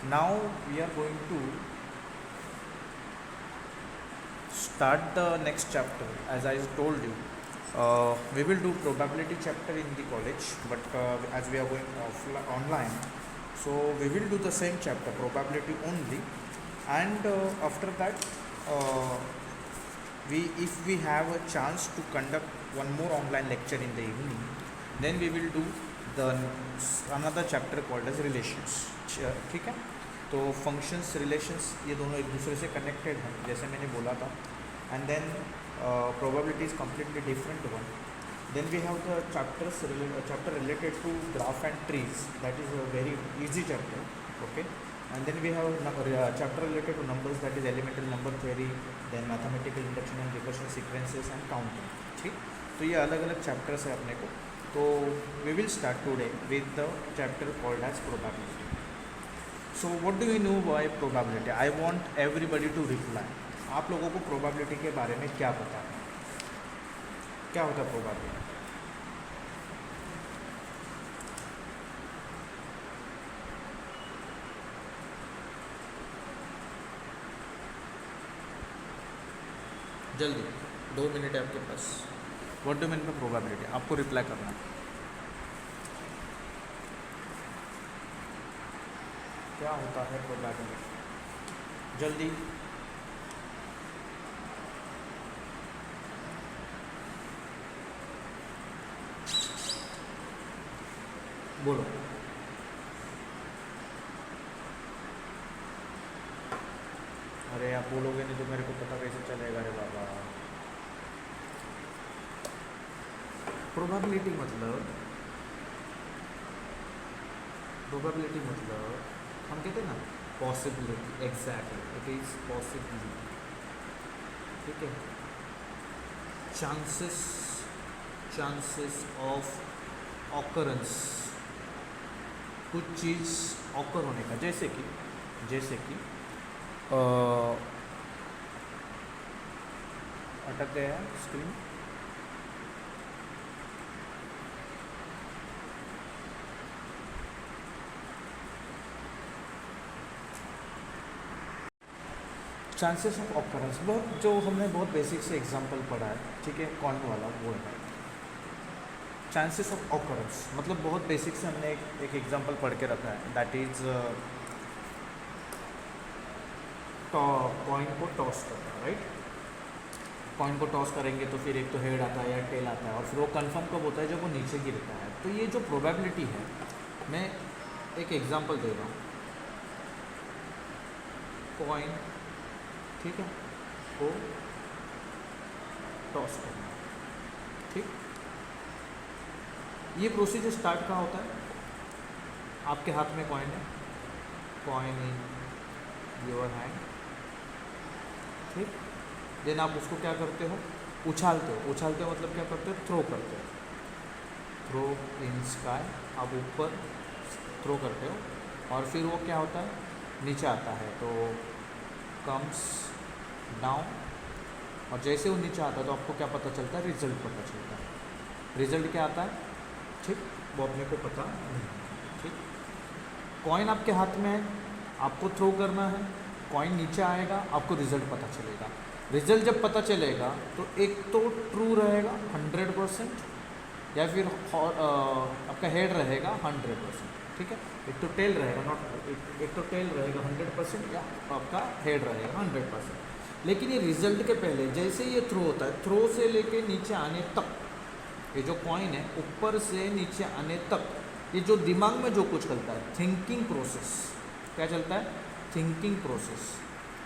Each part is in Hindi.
Now we are going to start the next chapter. As I told you, we will do probability chapter in the college, but as we are going online, so we will do the same chapter, probability only. And after that, uh, if we have a chance to conduct one more online lecture in the evening, then we will do the another chapter called as relations. ठीक है, तो फंक्शंस रिलेशंस ये दोनों एक दूसरे से कनेक्टेड हैं जैसे मैंने बोला था. And then probability is completely different one. Then we have the chapter related to graph and trees. That is a very easy chapter. Okay. And then we have chapter related to numbers. That is elementary number theory. Then mathematical induction and recursion sequences and counting. ठीक, तो ये अलग अलग चैप्टर्स है अपने को. तो we will start today with the chapter called as probability. So what do you know by probability? I want everybody to reply. आप लोगों को प्रोबेबिलिटी के बारे में क्या पता है? क्या होता है प्रोबेबिलिटी? जल्दी, 2 मिनट है आपके पास. What do mean by probability? आपको रिप्लाई करना है. क्या होता है प्रोबेबिलिटी? जल्दी. बोलो. अरे आप बोलोगे नहीं तो मेरे को पता कैसे चलेगा रे बाबा. प्रोबेबिलिटी मतलब हम कहते हैं ना possibility. Exactly, it is possibility. ठीक है. चांसेस ऑफ ऑकरेंस, कुछ चीज़ ऑकर होने का. जैसे कि अटक गया स्क्रीन. चांसेस ऑफ ऑकरेंस बहुत जो हमने बहुत बेसिक से एग्जांपल पढ़ा है. ठीक है, कॉइन वाला वो है चांसेस ऑफ ऑकरेंस. मतलब बहुत बेसिक से हमने एक एग्जांपल पढ़ के रखा है. दैट इज कॉइन को टॉस करना. राइट, कॉइन को टॉस करेंगे तो फिर एक तो हेड आता है या टेल आता है, और फिर वो कंफर्म कब होता है जब वो नीचे गिरता है. तो ये जो प्रोबेबिलिटी है, मैं एक एग्जांपल दे रहा हूँ. कॉइन, ठीक है, को टॉस करना. ठीक, ये प्रोसीजर स्टार्ट कहाँ होता है? आपके हाथ में कॉइन है, कॉइन इन योर हैंड. ठीक, देन आप उसको क्या करते हो? उछालते हो. मतलब क्या करते हो? थ्रो करते हो. थ्रो इन स्काई, आप ऊपर थ्रो करते हो और फिर वो क्या होता है? नीचे आता है. तो कम्स डाउन, और जैसे वो नीचे आता है तो आपको क्या पता चलता है? रिजल्ट पता चलता है. रिजल्ट क्या आता है? ठीक, वो अपने को पता नहीं. ठीक, कॉइन आपके हाथ में है, आपको थ्रो करना है, कॉइन नीचे आएगा, आपको रिजल्ट पता चलेगा. रिजल्ट जब पता चलेगा तो एक तो ट्रू रहेगा 100%, या फिर आपका हेड रहेगा 100%. ठीक है, एक तो टेल रहेगा, एक तो टेल रहेगा 100%, या आपका हेड रहेगा 100%. लेकिन ये रिजल्ट के पहले जैसे ये थ्रो होता है, थ्रो से लेके नीचे आने तक, ये जो कॉइन है ऊपर से नीचे आने तक, ये जो दिमाग में जो कुछ चलता है, थिंकिंग प्रोसेस. क्या चलता है? Thinking process.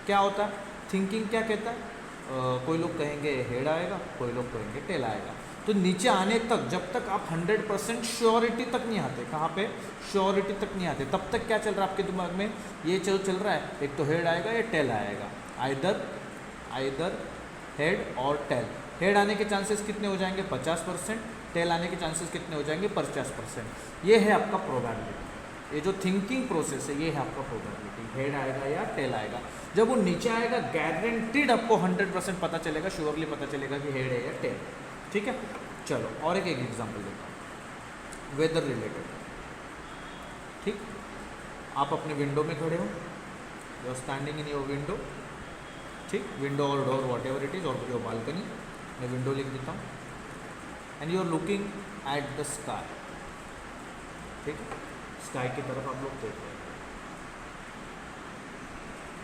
क्या होता है थिंकिंग? क्या कहता है? कोई लोग कहेंगे हेड आएगा, कोई लोग कहेंगे टेल आएगा. तो नीचे आने तक, जब तक आप 100% श्योरिटी तक नहीं आते, कहाँ पे? श्योरिटी तक नहीं आते, तब तक क्या चल रहा है आपके दिमाग में? ये चल रहा है, एक तो हेड आएगा या टेल आएगा. आइदर हेड और टेल. हेड आने के चांसेस कितने हो जाएंगे? 50%. टेल आने के चांसेस कितने हो जाएंगे? 50%. ये है आपका प्रोबेबिलिटी. ये जो थिंकिंग प्रोसेस है, ये है आपका प्रोबेबिलिटी. हेड आएगा या टेल आएगा. जब वो नीचे आएगा, गारंटीड आपको 100% पता चलेगा, श्योरली पता चलेगा कि हेड है या टेल. ठीक है, चलो और एक एग्जांपल देता हूँ, वेदर रिलेटेड. ठीक, आप अपने विंडो में खड़े हो, you are standing in your window, ठीक, विंडो और door whatever it is, और योर बालकनी, मैं विंडो लिख देता हूँ, and you are looking at the sky, ठीक है, स्काई की तरफ आप लोग देख रहे हैं।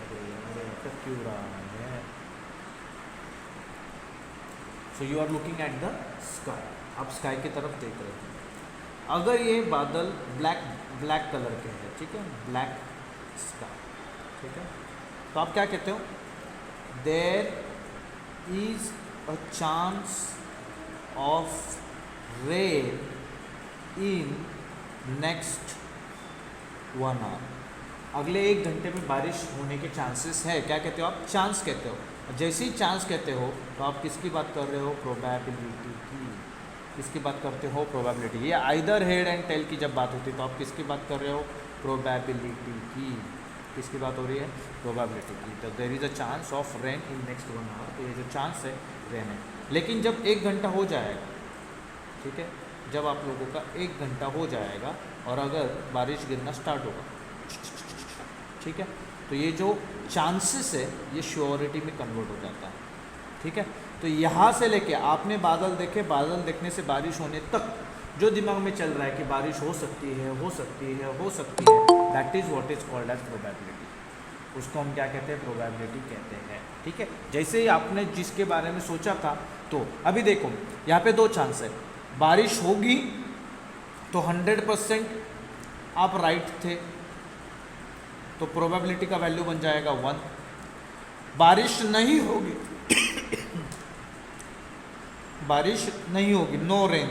अरे यार ऐसा क्यों रहा है? So you are looking at the sky, आप स्काई की तरफ देख रहे हैं। अगर ये बादल ब्लैक कलर के हैं, ठीक है, ब्लैक स्काई, ठीक है, तो आप क्या कहते हो? There is a chance of rain in next 1 hour, अगले 1 घंटे में बारिश होने के चांसेस है। क्या कहते हो आप? चांस कहते हो। जैसे ही चांस कहते हो तो आप किसकी बात कर रहे हो? प्रोबेबिलिटी की। किसकी बात करते हो? प्रोबेबिलिटी। ये आइदर हेड एंड टेल की जब बात होती है तो आप किसकी बात कर रहे हो? प्रोबेबिलिटी की। किसकी बात हो रही है? प्रोबेबिलिटी की। तो there is a chance of rain in next 1 hour, तो ये जो चांस है रेन है। लेकिन जब 1 घंटा हो जाएगा, ठीक है, जब आप लोगों का 1 घंटा हो जाएगा और अगर बारिश गिरना स्टार्ट होगा, ठीक है, तो ये जो चांसेस है ये श्योरिटी में कन्वर्ट हो जाता है, ठीक है। तो यहाँ से लेके आपने बादल देखे, बादल देखने से बारिश होने तक जो दिमाग में चल रहा है कि बारिश हो सकती है, हो सकती है, हो सकती है, that is what is called as probability. उसको हम क्या कहते हैं? प्रोबेबिलिटी कहते हैं, ठीक है। जैसे ही आपने जिसके बारे में सोचा था, तो अभी देखो यहाँ पे 2 चांस है। बारिश होगी तो 100% आप राइट थे, तो प्रोबेबिलिटी का वैल्यू बन जाएगा 1। बारिश नहीं होगी बारिश नहीं होगी, नो रेन,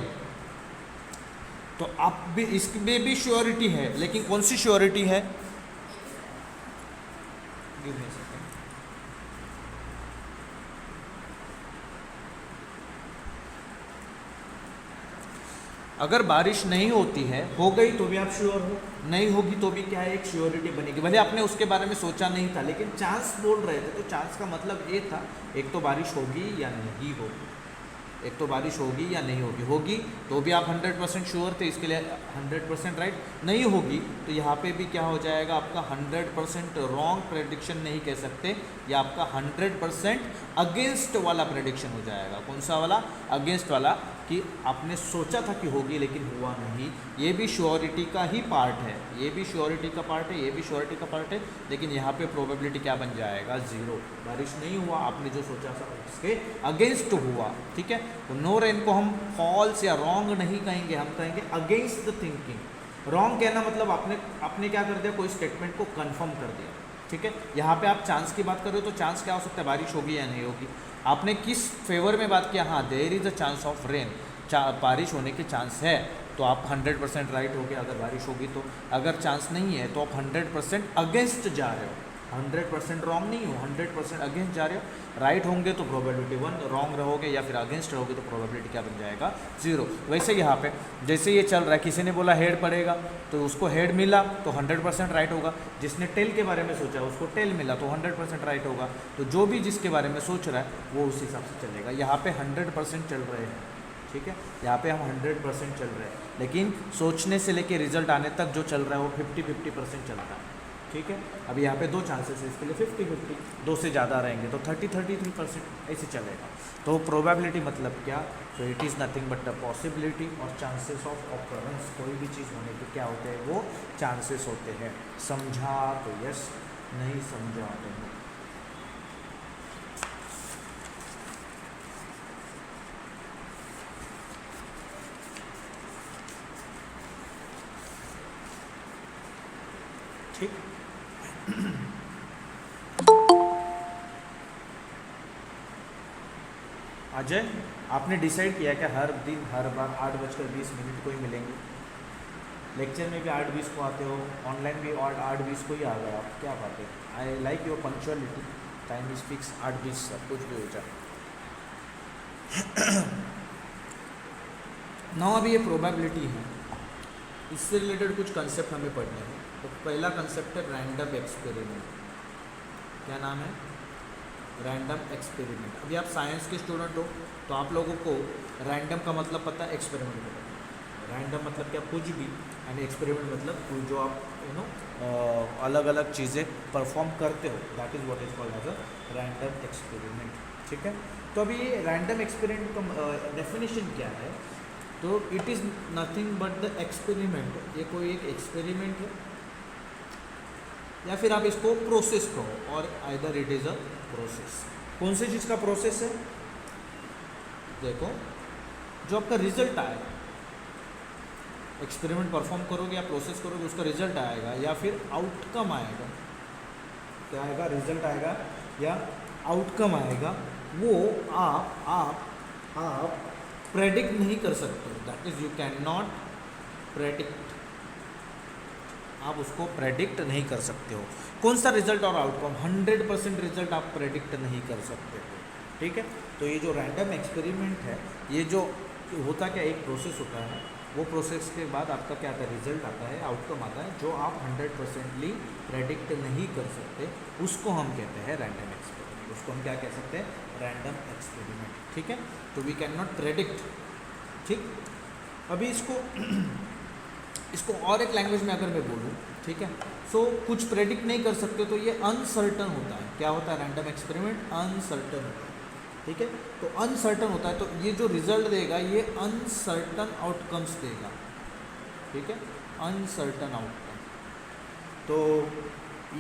तो आप भी इसमें भी श्योरिटी है, लेकिन कौन सी श्योरिटी है? Give me a second. अगर बारिश नहीं होती है, हो गई तो भी आप श्योर हो, नहीं होगी तो भी क्या है? एक श्योरिटी बनेगी। भले आपने उसके बारे में सोचा नहीं था, लेकिन चांस बोल रहे थे, तो चांस का मतलब ये था, एक तो बारिश होगी या नहीं होगी, एक तो बारिश होगी या नहीं होगी। होगी तो भी आप 100% श्योर थे, इसके लिए 100% राइट। नहीं होगी तो यहाँ पे भी क्या हो जाएगा? आपका 100% रॉन्ग प्रेडिक्शन नहीं कह सकते, या आपका 100% अगेंस्ट वाला प्रेडिक्शन हो जाएगा। कौन सा वाला? अगेंस्ट वाला, कि आपने सोचा था कि होगी लेकिन हुआ नहीं। ये भी श्योरिटी का ही पार्ट है, ये भी श्योरिटी का पार्ट है, ये भी श्योरिटी का पार्ट है, लेकिन यहाँ पे प्रोबेबिलिटी क्या बन जाएगा? 0। बारिश नहीं हुआ, आपने जो सोचा था उसके अगेंस्ट हुआ, ठीक है। तो नो रेन को हम फॉल्स या रॉन्ग नहीं कहेंगे, हम कहेंगे अगेंस्ट द थिंकिंग। रॉन्ग कहना मतलब आपने क्या कर दिया? कोई स्टेटमेंट को कन्फर्म कर दिया, ठीक है। यहाँ पे आप चांस की बात कर रहे हो, तो चांस क्या हो सकता है? बारिश होगी या नहीं होगी। आपने किस फेवर में बात किया? हाँ, there is a chance of rain, बारिश होने के चांस है, तो आप 100% राइट हो गए अगर बारिश होगी तो। अगर चांस नहीं है तो आप 100% अगेंस्ट जा रहे हो, 100% रॉन्ग नहीं हो, 100% अगेंस्ट जा रहे हो। राइट होंगे तो प्रोबेबिलिटी 1, रॉन्ग रहोगे या फिर अगेंस्ट रहोगे तो प्रोबेबिलिटी क्या बन जाएगा? 0। वैसे यहाँ पे जैसे ये चल रहा है, किसी ने बोला हेड पड़ेगा तो उसको हेड मिला तो 100% राइट होगा। जिसने टेल के बारे में सोचा उसको टेल मिला तो 100% राइट होगा। तो जो भी जिसके बारे में सोच रहा है वो उस हिसाब से चलेगा। यहाँ पे 100% चल रहे हैं, ठीक है, यहाँ पे हम 100% चल रहे हैं, लेकिन सोचने से लेके रिजल्ट आने तक जो चल रहा है वो 50-50% चलता है, ठीक है। अब यहाँ पे 2 चांसेस है, इसके लिए 50-50, 2 से ज़्यादा रहेंगे तो 30-33% ऐसे चलेगा। तो प्रोबेबिलिटी मतलब क्या? तो it is nothing but the possibility और चांसेस ऑफ ऑकरेंस। कोई भी चीज़ होने के क्या होते हैं? वो चांसेस होते हैं। समझा तो यस, नहीं समझा तो नो। ठीक। अजय, आपने डिसाइड किया कि हर दिन हर बार 8:20 को ही मिलेंगे? लेक्चर में भी 8:20 को आते हो, ऑनलाइन भी 8:20 को ही आ गए आप, क्या बात है। I like your punctuality, time is fix, 8:20 सब कुछ भी हो जाए। ना अभी ये प्रोबेबिलिटी है, इससे रिलेटेड कुछ कंसेप्ट हमें पढ़ने हैं। तो पहला कंसेप्ट है रैंडम एक्सपेरिमेंट। क्या नाम है? Random experiment. अभी आप साइंस के स्टूडेंट हो तो आप लोगों को रैंडम का मतलब पता है, एक्सपेरिमेंट का। रैंडम मतलब क्या? कुछ भी, एंड एक्सपेरिमेंट मतलब कोई जो आप अलग अलग चीज़ें परफॉर्म करते हो, that is what is called as a random experiment. ठीक है, तो अभी ये रैंडम एक्सपेरिमेंट का डेफिनेशन क्या है, तो it is nothing but the experiment, ये कोई एक एक्सपेरिमेंट है या फिर आप इसको प्रोसेस कहो, और either it is a process. कौन सी चीज़ का प्रोसेस है, देखो जो आपका रिजल्ट आएगा, एक्सपेरिमेंट परफॉर्म करोगे या प्रोसेस करोगे उसका रिजल्ट आएगा या फिर आउटकम आएगा, क्या आएगा, रिजल्ट आएगा या आउटकम आएगा, वो आप प्रेडिक्ट नहीं कर सकते, that is you can not predict, आप उसको प्रेडिक्ट नहीं कर सकते हो। कौन सा रिजल्ट और आउटकम, 100% रिजल्ट आप प्रेडिक्ट नहीं कर सकते हो। ठीक है, तो ये जो रैंडम एक्सपेरिमेंट है, ये जो होता क्या, एक प्रोसेस होता है, वो प्रोसेस के बाद आपका क्या आता है, रिजल्ट आता है, आउटकम आता है, जो आप 100% प्रेडिक्ट नहीं कर सकते, उसको हम कहते हैं रैंडम एक्सपेरिमेंट। उसको हम क्या कह सकते हैं, रैंडम एक्सपेरिमेंट। ठीक है, तो वी कैन नॉट प्रेडिक्ट। ठीक, अभी इसको और एक लैंग्वेज में अगर मैं बोलूँ, ठीक है, सो कुछ प्रेडिक्ट नहीं कर सकते तो ये अनसर्टन होता है। क्या होता है रैंडम एक्सपेरिमेंट, अनसर्टन होता है। ठीक है, तो अनसर्टन होता है, तो ये जो रिजल्ट देगा ये अनसर्टन आउटकम्स देगा। ठीक है, अनसर्टन आउटकम, तो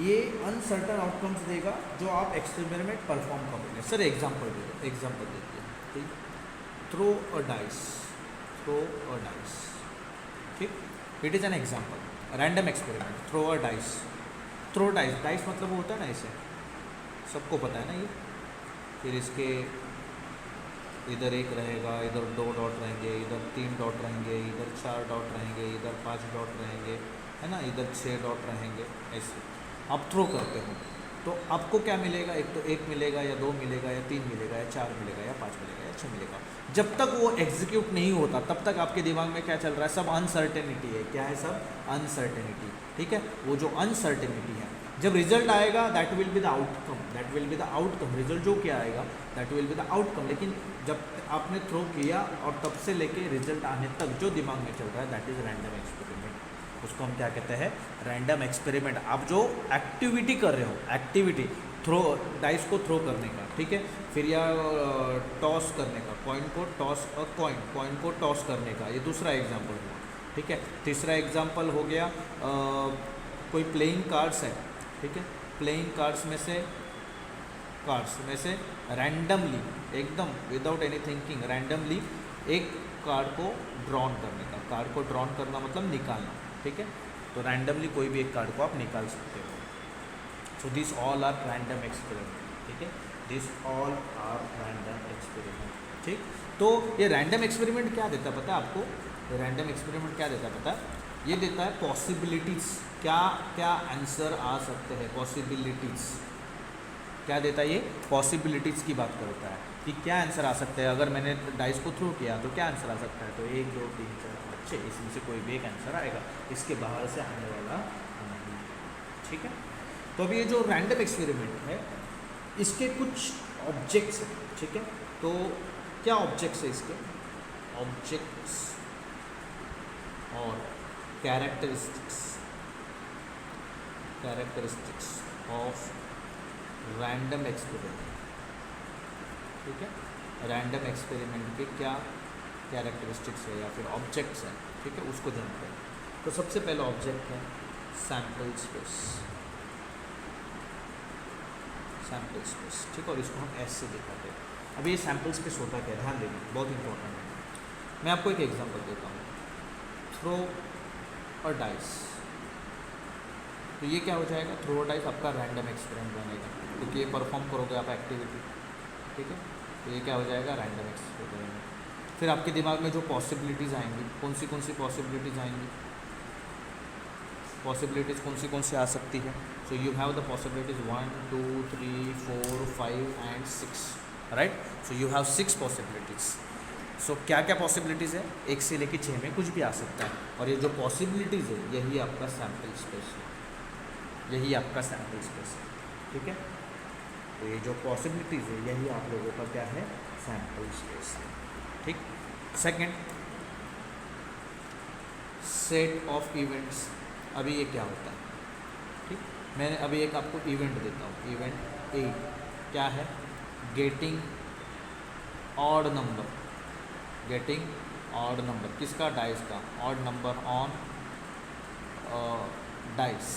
ये अनसर्टन आउटकम्स देगा जो आप एक्सपेरिमेंट परफॉर्म करोगे। सर एग्जांपल देखिए, ठीक, थ्रो अ डाइस, ठीक, it is an example, random experiment, throw a dice. Throw dice मतलब वो होता है ना, इसे सबको पता है ना ये, फिर इसके इधर एक रहेगा, इधर 2 डॉट रहेंगे, इधर 3 डॉट रहेंगे, इधर 4 डॉट रहेंगे, इधर 5 डॉट रहेंगे, है ना, इधर 6 डॉट रहेंगे, ऐसे आप थ्रो करते हो तो आपको क्या मिलेगा, एक तो 1 मिलेगा या 2 मिलेगा या 3 मिलेगा या 4 मिलेगा या 5 मिलेगा या 6 मिलेगा। जब तक वो एग्जीक्यूट नहीं होता तब तक आपके दिमाग में क्या चल रहा है, सब अनसर्टेनिटी है। क्या है, सब अनसर्टेनिटी। ठीक है, वो जो अनसर्टेनिटी है, जब रिजल्ट आएगा that will be the outcome, result जो क्या आएगा that will be the outcome. लेकिन जब आपने थ्रो किया और तब से लेके रिजल्ट आने तक जो दिमाग में चल रहा है दैट इज रैंडम एक्सपेरिमेंट, उसको हम क्या कहते हैं, रैंडम एक्सपेरिमेंट। आप जो एक्टिविटी कर रहे हो, एक्टिविटी थ्रो, डाइस को थ्रो करने का, ठीक है, फिर या टॉस करने का, कॉइन को टॉस करने का, ये दूसरा एग्जाम्पल हुआ। ठीक है, तीसरा एग्जाम्पल हो गया कोई प्लेइंग कार्ड्स है, ठीक है, प्लेइंग कार्ड्स में से रैंडमली, एकदम विदाउट एनी थिंकिंग, रैंडमली एक कार्ड को ड्रॉन करने का, कार्ड को ड्रॉन करना मतलब निकालना। ठीक है, तो रैंडमली कोई भी एक कार्ड को आप निकाल सकते हो। So this all are random experiment. ठीक है, this all are random experiment. ठीक, तो ये रैंडम एक्सपेरिमेंट क्या देता है पता है आपको, ये रैंडम एक्सपेरिमेंट क्या देता है पता है, ये देता है पॉसिबिलिटीज़, क्या क्या आंसर आ सकते हैं, पॉसिबिलिटीज़ क्या देता है, ये पॉसिबिलिटीज़ की बात करता है कि क्या आंसर आ सकते हैं। अगर मैंने डाइस को थ्रो किया तो क्या आंसर आ सकता है, तो 1 2 3 4 5 6, इसमें से कोई भी एक आंसर आएगा, इसके बाहर से आने वाला नहीं। ठीक है, तो अभी ये जो रैंडम एक्सपेरिमेंट है इसके कुछ ऑब्जेक्ट्स हैं। ठीक है, तो क्या ऑब्जेक्ट्स है इसके, ऑब्जेक्ट्स और कैरेक्टरिस्टिक्स ऑफ रैंडम एक्सपेरिमेंट। ठीक है, रैंडम एक्सपेरिमेंट के क्या कैरेक्टरिस्टिक्स है या फिर ऑब्जेक्ट्स हैं, ठीक है, उसको जानते हैं। तो सबसे पहला ऑब्जेक्ट है सैम्पल स्पेस, ठीक है, और इसको हम एस से दिखाते हैं। अभी ये सैम्पल स्पेस होता क्या है, ध्यान देना, बहुत इंपॉर्टेंट है। मैं आपको एक एग्जांपल देता हूँ, थ्रो और डाइस, तो ये क्या हो जाएगा, थ्रो और डाइस आपका रैंडम एक्सपेरिमेंट बनेगा, क्योंकि ये परफॉर्म करोगे आप एक्टिविटी। ठीक है, तो ये क्या हो जाएगा, रैंडम एक्सपेरिमेंट। फिर आपके दिमाग में जो पॉसिबिलिटीज़ आएंगी, कौन सी पॉसिबिलिटीज़ आएंगी, पॉसिबिलिटीज़ कौन सी आ सकती है। So you have the possibilities 1 2 3 4 5 and 6, right. So you have 6 possibilities. So क्या क्या पॉसिबिलिटीज़ है, 1 से लेकर 6 में कुछ भी आ सकता है, और ये जो पॉसिबिलिटीज़ है यही आपका सैम्पल स्पेस है, ठीक है। तो ये जो पॉसिबिलिटीज़ है यही आप लोगों का क्या है, सैम्पल स्पेस है, ठीक। Second, set of events. अभी ये क्या होता है, ठीक, मैंने अभी एक आपको इवेंट देता हूँ, इवेंट ए क्या है, getting odd number, getting odd number किसका, डाइस का, odd number on dice,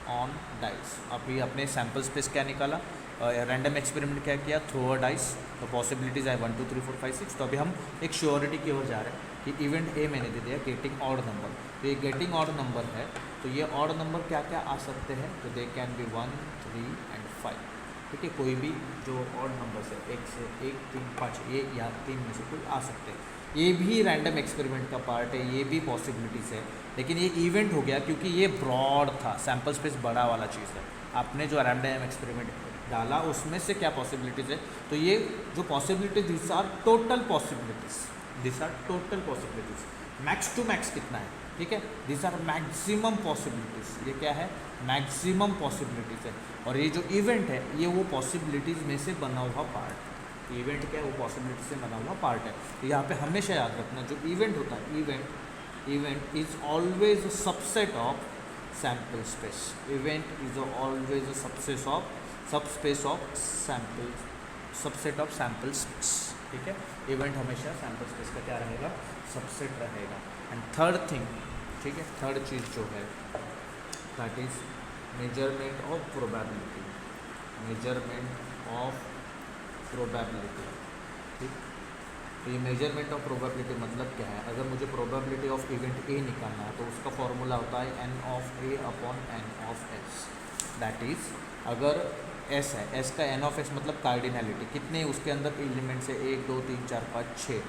on dice. अभी अपने सैम्पल स्पेस क्या निकाला, रैंडम एक्सपेरिमेंट क्या किया, थ्रो अ डाइस, तो पॉसिबिलिटीज़ आए 1 2 3 4 5 6। तो अभी हम एक श्योरिटी की ओर जा रहे हैं कि इवेंट ए मैंने दे दिया गेटिंग ऑड नंबर, तो ये गेटिंग ऑड नंबर है, तो ये ऑड नंबर क्या क्या आ सकते हैं, तो दे कैन बी 1 3 एंड 5। ठीक है, कोई भी जो ऑड नंबर है 1 से 1 3 5 ये या 3 में से कोई आ सकते हैं। ये भी रैंडम एक्सपेरिमेंट का पार्ट है, ये भी पॉसिबिलिटीज़ है, लेकिन ये इवेंट हो गया क्योंकि ये ब्रॉड था, सैम्पल स्पेस बड़ा वाला चीज़ है। आपने जो रैंडम एक्सपेरिमेंट डाला उसमें से क्या पॉसिबिलिटीज़ है, तो ये जो possibilities this are total possibilities, this are total possibilities, max to max कितना है, ठीक है, दिस आर मैक्सिमम पॉसिबिलिटीज़, ये क्या है, मैक्सिमम पॉसिबिलिटीज़ है। और ये जो इवेंट है ये वो पॉसिबिलिटीज़ में से बना हुआ पार्ट है, इवेंट क्या है, वो पॉसिबिलिटी से बना हुआ पार्ट है। तो यहाँ पे हमेशा याद रखना जो इवेंट होता है, event is always a subset of sample space, event is always a subset of subspace of sample, subset of sample space. ठीक है, इवेंट हमेशा सैम्पल स्पेस का क्या रहेगा, सबसेट रहेगा। एंड थर्ड थिंग, ठीक है, थर्ड चीज़ जो है that is measurement of probability, measurement of probability. ठीक, तो ये मेजरमेंट ऑफ प्रोबेबिलिटी मतलब क्या है, अगर मुझे प्रोबेबिलिटी ऑफ इवेंट ए निकालना है तो उसका फॉर्मूला होता है n of A upon n of S. That is अगर एस है, एस का एन ऑफ एस मतलब कार्डिनैलिटी, कितने उसके अंदर एलिमेंट्स है, 1 2 3 4 5 6।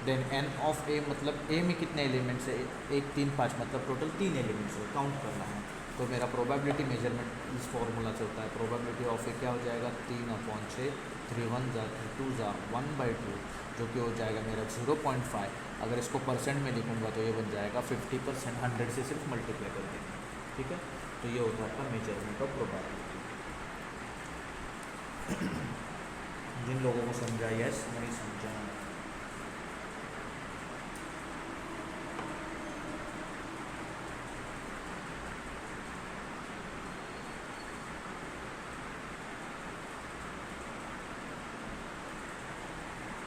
देन एन ऑफ ए मतलब ए में कितने एलिमेंट्स है, 1 3 5 मतलब टोटल 3 एलिमेंट्स है, काउंट करना है। तो मेरा प्रोबेबिलिटी मेजरमेंट इस फॉर्मूला से होता है, प्रोबेबिलिटी ऑफ ए क्या हो जाएगा 3/6, 3 1 जा 3 2 जा 1/2, जो कि हो जाएगा मेरा 0.5। अगर इसको परसेंट में लिखूँगा तो ये बन जाएगा 50%, 100 से सिर्फ मल्टीप्लाई कर देंगे। ठीक है, तो ये होता है आपका मेजरमेंट ऑफ प्रोबेबिलिटी। जिन लोगों को समझा, यस, नहीं समझा,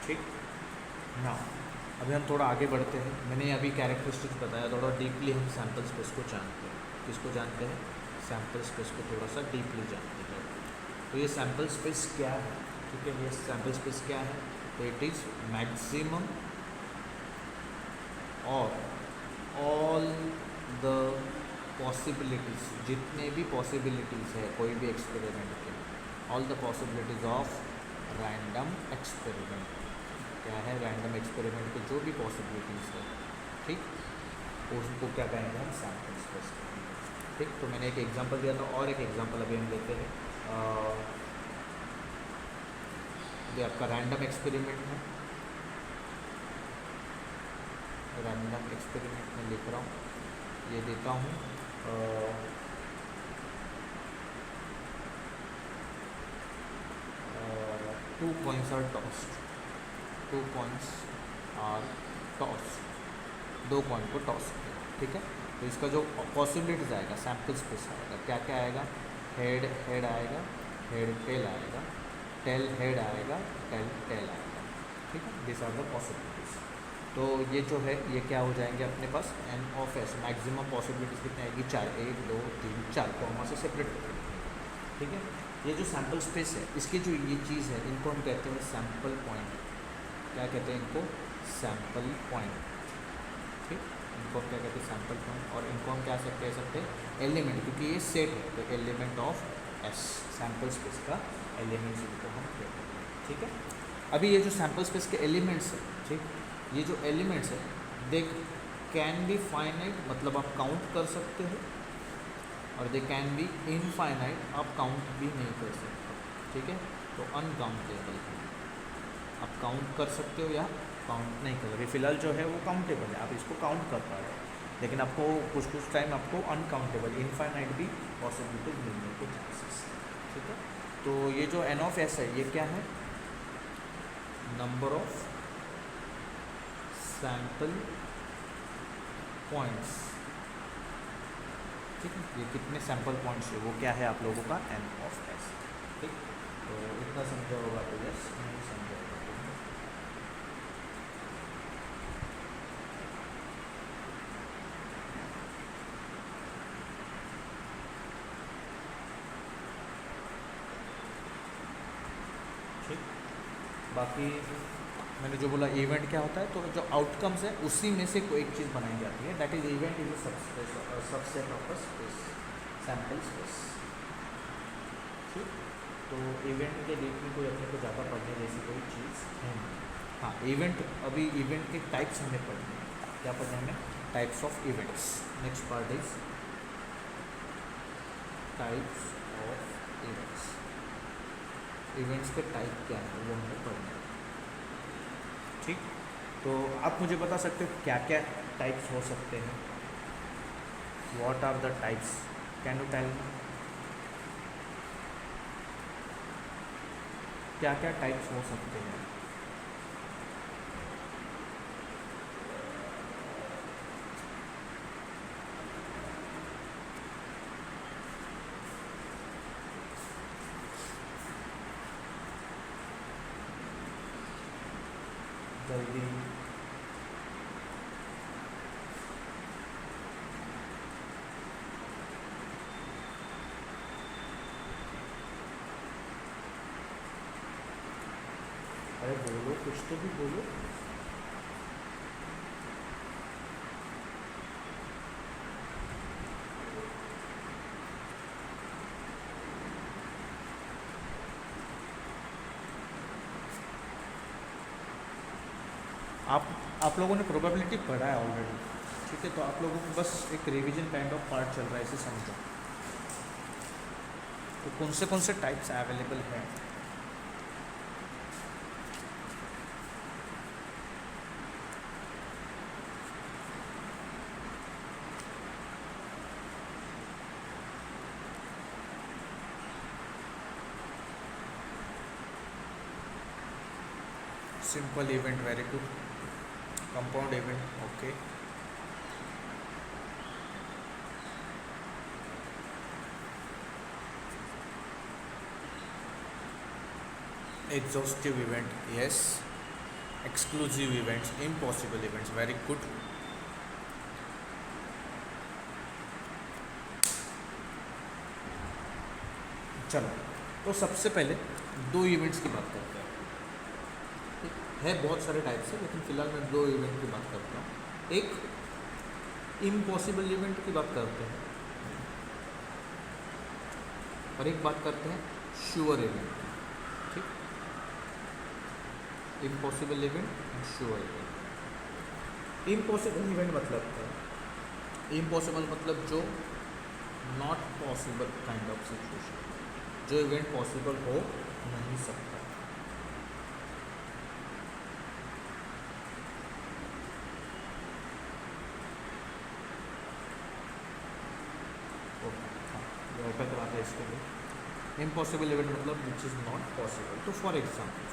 ठीक ना। अभी हम थोड़ा आगे बढ़ते हैं। मैंने अभी कैरेक्टरिस्टिक्स बताया, थोड़ा डीपली हम सैम्पल स्पेस को जानते हैं। किसको जानते हैं, सैम्पल स्पेस को थोड़ा सा डीपली जानते हैं। तो ये सैम्पल स्पेस क्या है, ठीक है, ये सैम्पल स्पेस क्या है, तो इट इज़ मैक्सिमम और ऑल द पॉसिबिलिटीज़, जितने भी पॉसिबिलिटीज़ है कोई भी एक्सपेरिमेंट के, all the possibilities of random experiment. क्या है, रैंडम एक्सपेरिमेंट के जो भी पॉसिबिलिटीज़ है, ठीक, उसको क्या कहेंगे हम, सैम्पल स्पेस कहेंगे। ठीक, तो मैंने एक एग्जांपल दिया था और एक एग्जांपल अभी हम लेते हैं। ये आपका रैंडम एक्सपेरिमेंट है, रैंडम एक्सपेरिमेंट में लिख रहा हूँ, ये देता हूँ 2 coins are tossed, 2 coins are tossed, 2 coin को टॉस किया। ठीक है, तो इसका जो पॉसिबिलिटीज आएगा, सैम्पल स्पेस आएगा, क्या क्या आएगा, हेड हेड आएगा, हेड टेल आएगा, टेल हेड आएगा, टेल टेल आएगा। ठीक है, दिस आर द पॉसिबिलिटीज। तो ये जो है ये क्या हो जाएंगे अपने पास, n of S, maximum possibilities कितनी आएगी, 4, 1 2 3 4, कॉमा से सेपरेट कर देंगे। ठीक है, ये जो सैम्पल स्पेस है, इसकी जो ये चीज़ है, इनको हम कहते हैं सैम्पल पॉइंट। क्या कहते हैं इनको, सैम्पल पॉइंट। ठीक, इनको हम क्या कहते हैं, सैम्पल पॉइंट। और इनको हम क्या कह सकते हैं, एलिमेंट, क्योंकि ये सेट है तो element of S, sample space का एलिमेंट्स इनको हम कहते हैं। ठीक है, अभी ये जो सैम्पल स्पेस के एलिमेंट्स है, ठीक, ये जो एलिमेंट्स है दे कैन बी फाइनाइट, मतलब आप काउंट कर सकते हो, और दे कैन बी इनफाइनाइट, आप काउंट भी नहीं कर सकते। ठीक है, तो अनकाउंटेबल है, आप काउंट कर सकते हो या काउंट नहीं कर सकते। फिलहाल जो है वो काउंटेबल है, आप इसको काउंट कर पा रहे हो, लेकिन आपको कुछ टाइम आपको अनकाउंटेबल, इनफाइनाइट भी पॉसिबिलिटीज मिलने के चांसेस। ठीक है, तो ये जो एन ऑफ एस है ये क्या है, नंबर ऑफ सैम्पल पॉइंट्स ठीक है, ये कितने सैम्पल पॉइंट्स है वो क्या है आप लोगों का एन ऑफ एस। ठीक, तो इतना समझा होगा तो यस, नहीं समझा होगा तो no। ठीक, बाकी मैंने जो बोला इवेंट क्या होता है, तो जो आउटकम्स है उसी में से कोई एक चीज़ बनाई जाती है, that is event is a subset of a space, sample space. ठीक, तो इवेंट के डेट में कोई अपने को ज़्यादा पढ़ने जैसी कोई चीज़ है नहीं। हाँ, इवेंट, अभी इवेंट के टाइप्स हमें पढ़ने हैं, क्या पढ़ने हमें, types of events. Next part is types of events. Events के टाइप क्या है वो हमें पढ़ना है। ठीक, तो आप मुझे बता सकते हो क्या क्या टाइप्स हो सकते हैं, what are the types, can you tell me, क्या क्या टाइप्स हो सकते हैं। जल्दी, अरे बोलो, कुछ तो भी बोलो। आप लोगों ने प्रोबेबिलिटी पढ़ा है ऑलरेडी, ठीक है, तो आप लोगों को बस एक रिवीजन काइंड ऑफ पार्ट चल रहा है, इसे समझो। तो कौन से टाइप्स अवेलेबल हैं। Simple event, very good. Compound event, okay. Exhaustive event, yes. Exclusive events, impossible events, very good. चलो, तो सबसे पहले दो इवेंट्स की बात करते हैं। है बहुत सारे टाइप्स है, लेकिन फिलहाल मैं दो इवेंट की बात करता हूँ। एक इम्पॉसिबल इवेंट की बात करते हैं और एक बात करते हैं श्योर इवेंट। ठीक, impossible event and sure event. Impossible event मतलब क्या है, इम्पॉसिबल मतलब जो not possible kind of situation, जो इवेंट पॉसिबल हो नहीं सकता। कराते हैं इसके लिए। इम्पॉसिबल इवेंट मतलब विच इज़ नॉट पॉसिबल। तो फॉर एग्जाम्पल,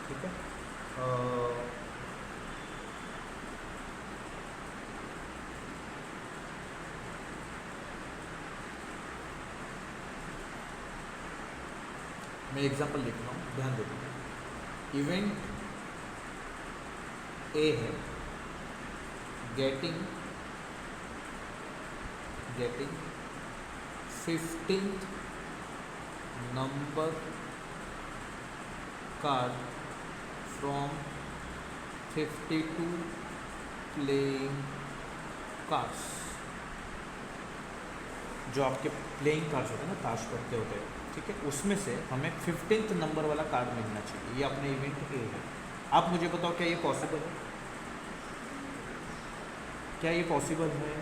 ठीक है, मैं एग्जाम्पल लिख रहा हूँ, ध्यान देना। इवेंट ए है getting 15th number card from 52 playing cards. जो आपके प्लेइंग कार्ड्स होते हैं ना, ताश पत्ते होते हैं, ठीक है, उसमें से हमें 15th नंबर वाला कार्ड मिलना चाहिए। ये अपने इवेंट ए है। आप मुझे बताओ क्या ये पॉसिबल है, क्या ये पॉसिबल है?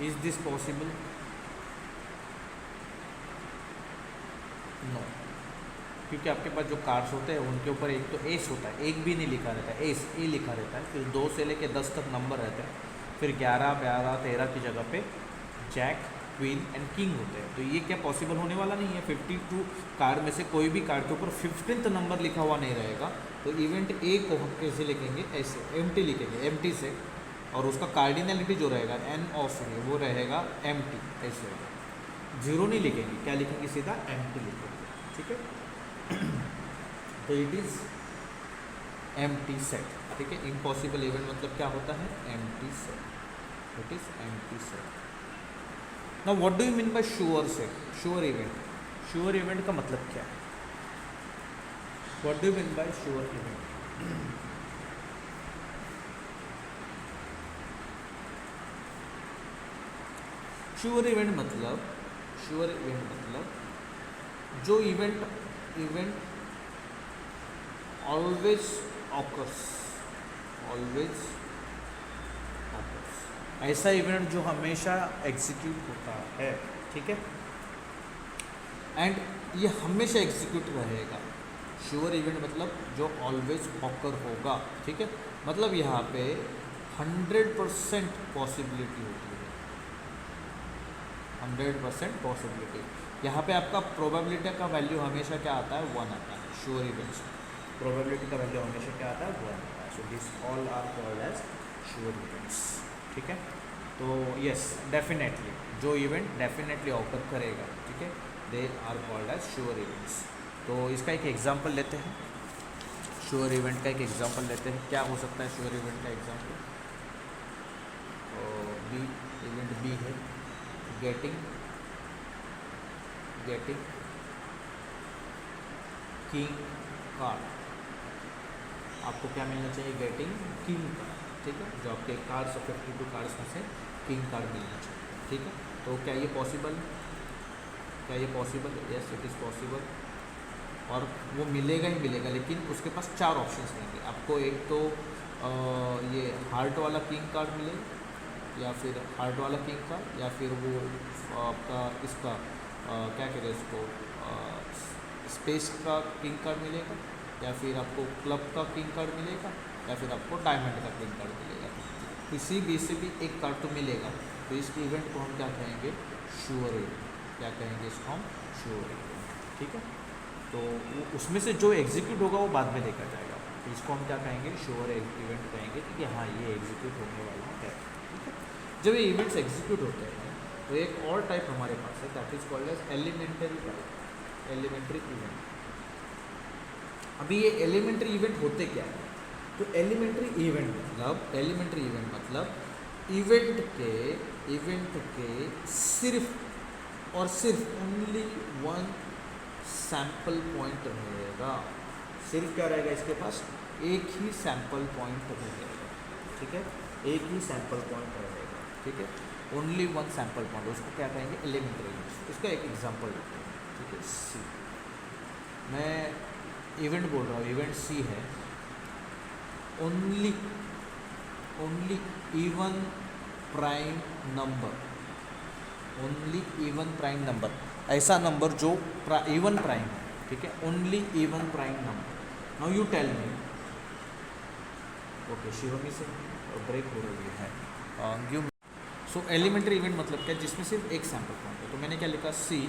Is this possible? नो, क्योंकि आपके पास जो कार्ड्स होते हैं उनके ऊपर एक तो एस होता है, एक भी नहीं लिखा रहता है, एस ए लिखा रहता है, फिर 2 से लेके 10 तक नंबर रहते हैं, फिर 11, 12, 13 की जगह पे जैक, क्वीन एंड किंग होते हैं। तो ये क्या पॉसिबल होने वाला नहीं है। 52 कार्ड में से कोई भी कार्ड के ऊपर 15th नंबर लिखा हुआ नहीं रहेगा। तो इवेंट ए को हम कैसे लिखेंगे? ऐसे एम्प्टी लिखेंगे, एम्प्टी से और उसका कार्डिनलिटी जो रहेगा एन ऑफ ए वो रहेगा एम टी, ऐसे रहेगा, जीरो नहीं लिखेंगे, क्या लिखेंगे, सीधा एम टी लिखेंगे, ठीक है। तो it is empty set, ठीक है। इम्पॉसिबल इवेंट मतलब क्या होता है, empty set, it is empty set. Now what do you mean by sure set, sure event, sure event का मतलब क्या है, what do you mean by sure event. Sure event मतलब, श्योर इवेंट मतलब जो event always occurs, always occurs, ऐसा इवेंट जो हमेशा एग्जीक्यूट होता है, ठीक है, एंड ये हमेशा एग्जीक्यूट रहेगा। श्योर इवेंट मतलब जो ऑलवेज ऑकर होगा, ठीक है, मतलब यहाँ पे 100% पॉसिबिलिटी होती है, 100% पॉसिबिलिटी। यहाँ पे आपका प्रोबेबिलिटी का वैल्यू हमेशा क्या आता है, 1 आता है। श्योर इवेंट्स प्रोबेबिलिटी का वैल्यू हमेशा क्या आता है, 1 आता है। So this all are called as sure events, ठीक है। तो यस, डेफिनेटली जो इवेंट डेफिनेटली ऑकर करेगा, ठीक है, they are called as sure events. तो इसका एक एग्जांपल लेते हैं, श्योर इवेंट का एक एग्जांपल लेते हैं। क्या हो सकता है श्योर इवेंट का एग्जांपल, बी, इवेंट बी है गेटिंग किंग कार्ड। आपको क्या मिलना चाहिए, गेटिंग किंग कार्ड, ठीक है, जो आपके कार्ड्स 52 कार्ड्स में से किंग कार्ड मिलना चाहिए, ठीक है। तो क्या ये पॉसिबल, क्या ये possible, yes it is possible, और वो मिलेगा ही मिलेगा, लेकिन उसके पास 4 ऑप्शंस रहेंगे आपको। एक तो ये हार्ट वाला किंग कार्ड मिलेगा, या फिर हार्ट वाला किंग कार्ड, या फिर वो आपका इसका क्या कहते हैं इसको, स्पेस का किंग कार्ड मिलेगा, या फिर आपको क्लब का किंग कार्ड मिलेगा, या फिर आपको डायमंड का किंग कार्ड मिलेगा। किसी भी से भी एक कार्ड तो मिलेगा। तो इस इवेंट को हम क्या कहेंगे, श्योर इवेंट, क्या कहेंगे इसको हम, श्योर इवेंट, ठीक है। तो उसमें से जो एग्जीक्यूट होगा वो बाद में देखा जाएगा। तो इसको हम क्या कहेंगे, श्योर इवेंट कहेंगे कि हाँ ये एग्जीक्यूट होने वाला है, ठीक है। जब ये इवेंट्स एग्जीक्यूट होते हैं तो एक और टाइप हमारे पास है, that is called as elementary type, elementary event. अभी ये एलिमेंट्री इवेंट होते क्या है, तो एलिमेंट्री इवेंट मतलब इवेंट के सिर्फ और सिर्फ ओनली 1 सैम्पल पॉइंट रहेगा। सिर्फ क्या रहेगा, इसके पास एक ही सैम्पल पॉइंट रहेगा, ठीक है, एक ही सैम्पल पॉइंट रहेगा, ठीक है, ओनली 1 सैम्पल पॉइंट, उसको क्या कहेंगे, एलिमेंट्री इवेंट। इसका एक एग्जांपल लेते हैं, ठीक है। सी, मैं इवेंट बोल रहा हूँ, इवेंट सी है, only even prime number, only even prime number, ऐसा नंबर जो इवन प्राइम है, ठीक है, only even prime number. Now you tell me, okay Shivami से ब्रेक हो रही है, गिव। सो एलिमेंट्री इवेंट मतलब क्या, जिसमें सिर्फ एक सैम्पल पॉइंट है। तो मैंने क्या लिखा, C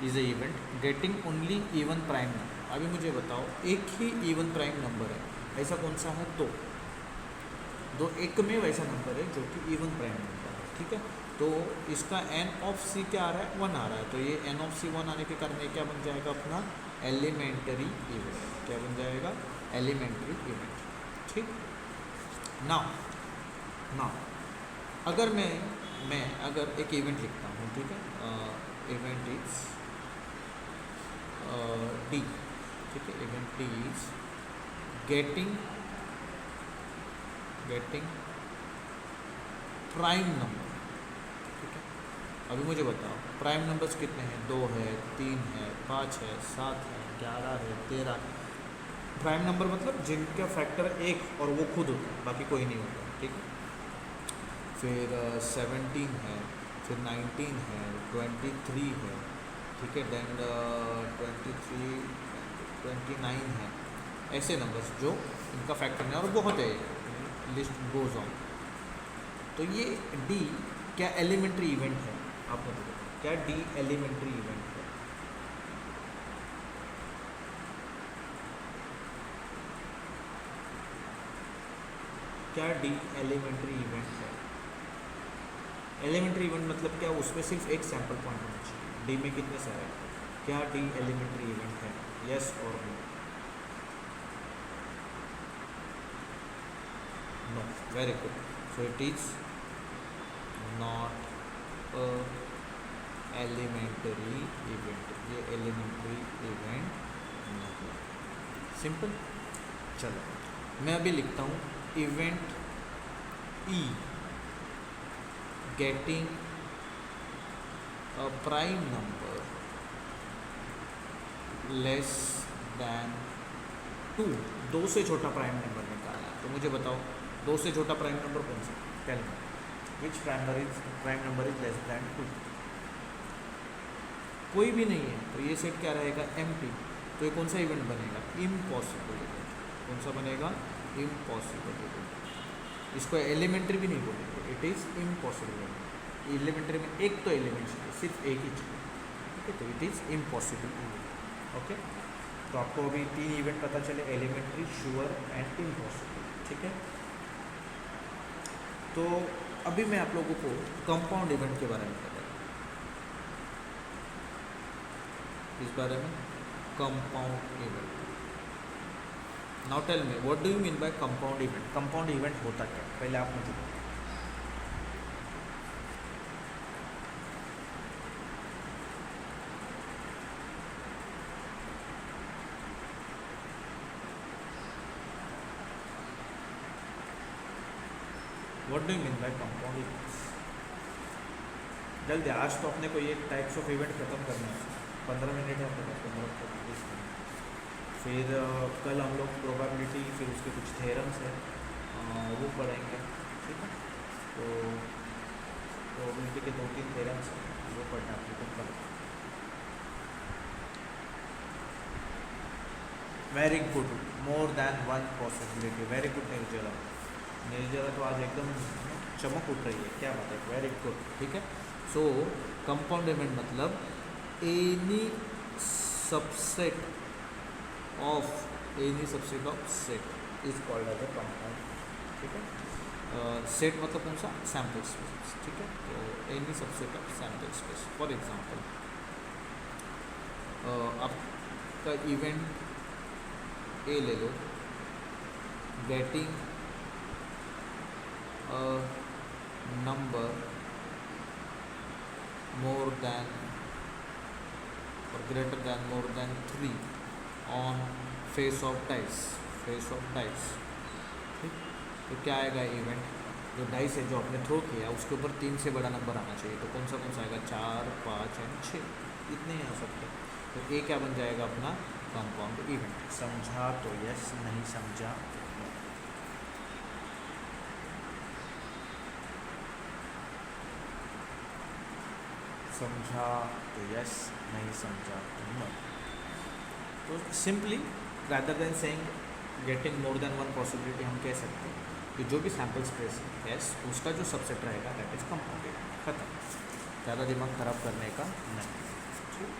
is a event getting only even prime number. अभी मुझे बताओ, एक ही इवन प्राइम नंबर है, ऐसा कौन सा है, दो एक में वैसा नंबर है जो कि इवन प्राइम नंबर है, ठीक है। तो इसका एन ऑफ सी क्या आ रहा है, 1 आ रहा है। तो ये एन ऑफ सी 1 आने के कारण ये क्या बन जाएगा अपना, एलिमेंट्री इवेंट। क्या बन जाएगा, एलिमेंट्री इवेंट, ठीक। नाउ अगर मैं अगर एक इवेंट लिखता हूँ, ठीक है, इवेंट इज डी, ठीक है, event D is getting prime number, ठीक है। अभी मुझे बताओ प्राइम नंबर्स कितने हैं, 2 है, 3 है, 5 है, 7 है, 11 है, 13 है। प्राइम नंबर मतलब जिनका फैक्टर 1 और वो खुद होता है, बाकी कोई नहीं होता, ठीक है। फिर 17 है, फिर 19 है, 23 है, ठीक है, देन 23, 29 है, ऐसे नंबर्स जो इनका फैक्टर नहीं, और बहुत है, लिस्ट गोज ऑन। तो ये डी क्या एलिमेंट्री इवेंट है, आप बताओ क्या डी एलिमेंट्री इवेंट है। क्या डी एलिमेंट्री इवेंट है? एलिमेंट्री इवेंट मतलब क्या? उसमें सिर्फ एक सैम्पल पॉइंट होना चाहिए। डी में कितने सारे हैं? क्या डी एलिमेंट्री इवेंट है? यस और no? No. Very good. So it is not a elementary event. ये एलिमेंट्री इवेंट नहीं। सिंपल। चलो मैं अभी लिखता हूँ event E getting a prime number less than 2। 2 से छोटा प्राइम नंबर निकालना। तो मुझे बताओ 2 से छोटा प्राइम नंबर कौन सा? Tell me which prime number is less than 2? कोई भी नहीं है। तो ये सेट क्या रहेगा? एम्प्टी। तो ये कौन सा इवेंट बनेगा? Impossible event. कौन सा बनेगा? Impossible event. इसको एलिमेंट्री भी नहीं बोलेंगे, it is impossible event. Elementary में एक तो एलिमेंट चाहिए, सिर्फ एक ही चाहिए, ठीक है? तो it is impossible event. Okay, तो आपको अभी 3 इवेंट पता चले, एलिमेंट्री, श्योर एंड इम्पॉसिबल, ठीक है? तो अभी मैं आप लोगों को कंपाउंड इवेंट के बारे में बताऊँ। इस बारे में compound event. Now tell me what do you mean by compound event? Compound event होता क्या? पहले आप मुझे बताओ। What do you mean by compound events? जल्दी, आज तो अपने को ये टाइप्स ऑफ इवेंट खत्म करना है। 15 मिनट है अपने पास, 15-20 मिनट। फिर कल हम लोग प्रोबेबिलिटी, फिर उसके कुछ थ्योरम्स है वो पढ़ेंगे, ठीक है? तो प्रोबेबिलिटी के 2-3 थ्योरम्स हैं, वो पढ़ना आप लोग कल। Very good. More than 1 possibility. Very good निर्जला। निर्जला तो आज एकदम चमक उठ रही है, क्या बात है, वेरी गुड, ठीक है? सो कंपाउंड इवेंट मतलब any subset of set is called as a compound, ठीक है? सेट मतलब कौन सा? सैम्पल स्पेस, ठीक है? तो any subset of sample space. For example आपका इवेंट ए ले लो, getting a number more than or greater than more than 3 on face of dice, ठीक? तो क्या आएगा इवेंट? जो डाइस है जो आपने थ्रो किया उसके ऊपर 3 से बड़ा नंबर आना चाहिए। तो कौन सा आएगा? 4, 5 एंड 6, इतने ही आ सकते। तो ये क्या बन जाएगा? अपना कंपाउंड इवेंट। समझा तो यस, नहीं समझा? समझा तो यस, नहीं समझा तो नो। तो simply rather than saying getting more than 1 possibility, हम कह सकते हैं कि जो भी सैम्पल स्पेस है यस, उसका जो सबसेट रहेगा दैट इज कंपाउंड इवेंट। खत्म, ज़्यादा दिमाग खराब करने का नहीं। ठीक,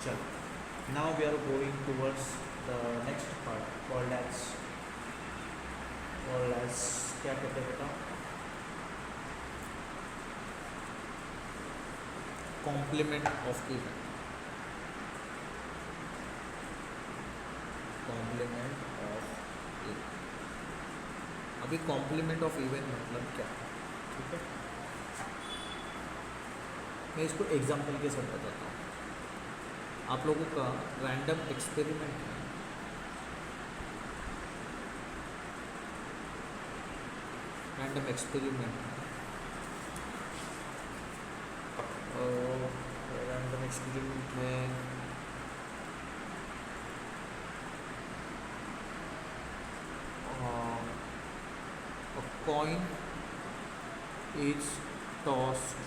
चलो now we are going towards the next part called as क्या कहते हैं बताओ? Complement of event. Complement of event. अभी कॉम्प्लीमेंट ऑफ इवेंट मतलब क्या है? ठीक है, मैं इसको एग्जाम्पल के साथ बताता हूँ। आप लोगों का रैंडम एक्सपेरिमेंट है, रैंडम एक्सपेरिमेंट है, रैंडम एक्सपेरिमेंट है a coin is tossed